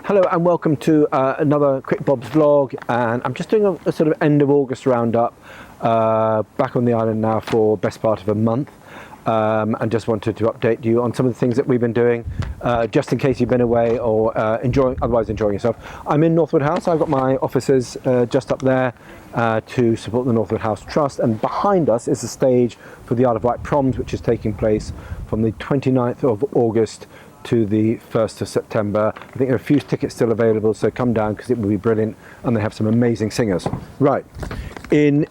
Hello and welcome to another Quick Bob's vlog, and I'm just doing a sort of end of August roundup, back on the island now for best part of a month, and just wanted to update you on some of the things that we've been doing, just in case you've been away or otherwise enjoying yourself. I'm in Northwood House. I've got my offices just up there to support the Northwood House Trust, and behind us is the stage for the Isle of Wight Proms, which is taking place from the 29th of August to the 1st of September. I think there are a few tickets still available, so come down because it will be brilliant, and they have some amazing singers. Right, in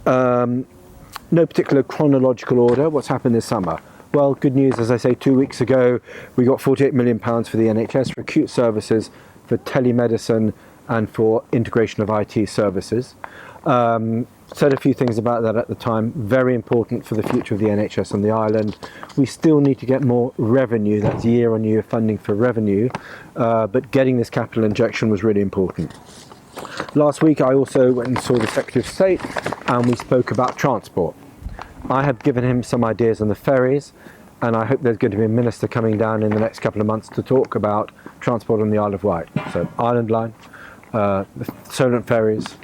no particular chronological order, what's happened this summer? Well, good news, as I say, 2 weeks ago we got £48 million for the NHS for acute services, for telemedicine and for integration of IT services. Said a few things about that at the time. Very important for the future of the NHS on the island. We still need to get more revenue, that's year-on-year funding for revenue, but getting this capital injection was really important. Last week I also went and saw the Secretary of State, and we spoke about transport. I have given him some ideas on the ferries, and I hope there's going to be a minister coming down in the next couple of months to talk about transport on the Isle of Wight. So Island Line, the Solent ferries,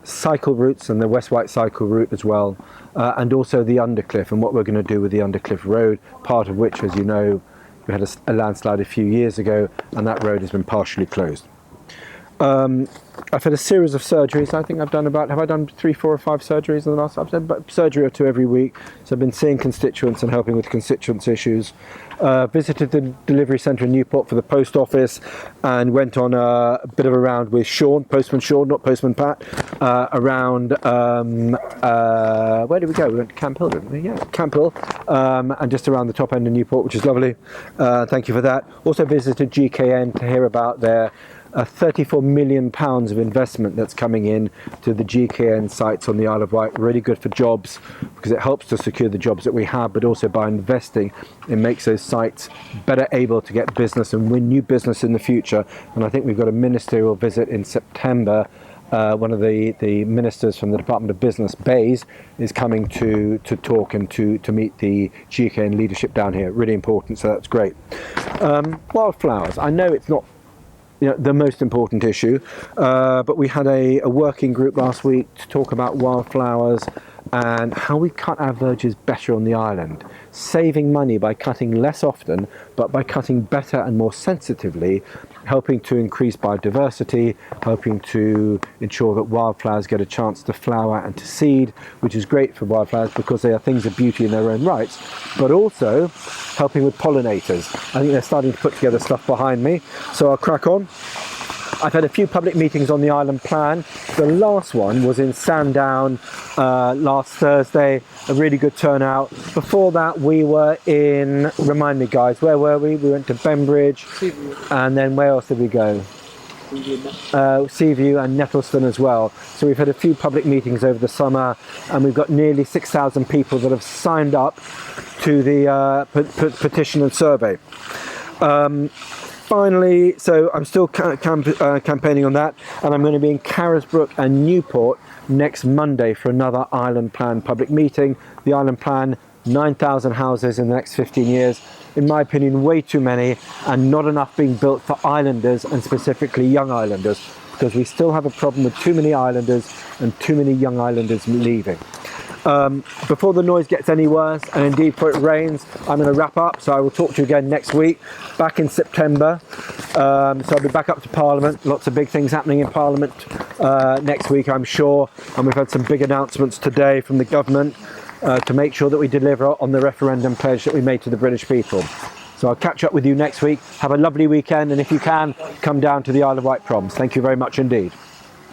cycle routes, and the West Wight cycle route as well, and also the Undercliff and what we're going to do with the Undercliff road, part of which, as you know, we had a landslide a few years ago and that road has been partially closed. I've had a series of surgeries. I think I've done have I done 3, 4 or 5 surgeries in the last, I've done about surgery or 2 every week, so I've been seeing constituents and helping with constituents issues. Visited the delivery centre in Newport for the post office, and went on a bit of a round with Sean, Postman Sean, not Postman Pat, around, where did we go? We went to Camp Hill, didn't we? Yeah, Camp Hill, and just around the top end of Newport, which is lovely. Thank you for that. Also visited GKN to hear about their £34 million of investment that's coming in to the GKN sites on the Isle of Wight. Really good for jobs, because it helps to secure the jobs that we have, but also by investing it makes those sites better able to get business and win new business in the future. And I think we've got a ministerial visit in September. One of the ministers from the Department of Business, Bays, is coming to talk and to meet the GKN leadership down here. Really important, so that's great. Wildflowers, I know it's not the most important issue, but we had a working group last week to talk about wildflowers and how we cut our verges better on the island, saving money by cutting less often but by cutting better and more sensitively, helping to increase biodiversity, helping to ensure that wildflowers get a chance to flower and to seed, which is great for wildflowers because they are things of beauty in their own rights, but also helping with pollinators. I think they're starting to put together stuff behind me, so I'll crack on. I've had a few public meetings on the island plan. The last one was in Sandown last Thursday, a really good turnout. Before that we were in, remind me guys, where were we? We went to Bembridge, and then where else did we go? Seaview and Nettleston as well. So we've had a few public meetings over the summer, and we've got nearly 6,000 people that have signed up to the petition and survey. Finally, so I'm still campaigning on that, and I'm going to be in Carisbrooke and Newport next Monday for another Island Plan public meeting. The Island Plan, 9,000 houses in the next 15 years. In my opinion, way too many, and not enough being built for islanders, and specifically young islanders, because we still have a problem with too many islanders and too many young islanders leaving. Before the noise gets any worse, and indeed before it rains, I'm going to wrap up, so I will talk to you again next week, back in September. So I'll be back up to Parliament, lots of big things happening in Parliament next week, I'm sure, and we've had some big announcements today from the government to make sure that we deliver on the referendum pledge that we made to the British people. So I'll catch up with you next week. Have a lovely weekend, and if you can, come down to the Isle of Wight Proms. Thank you very much indeed.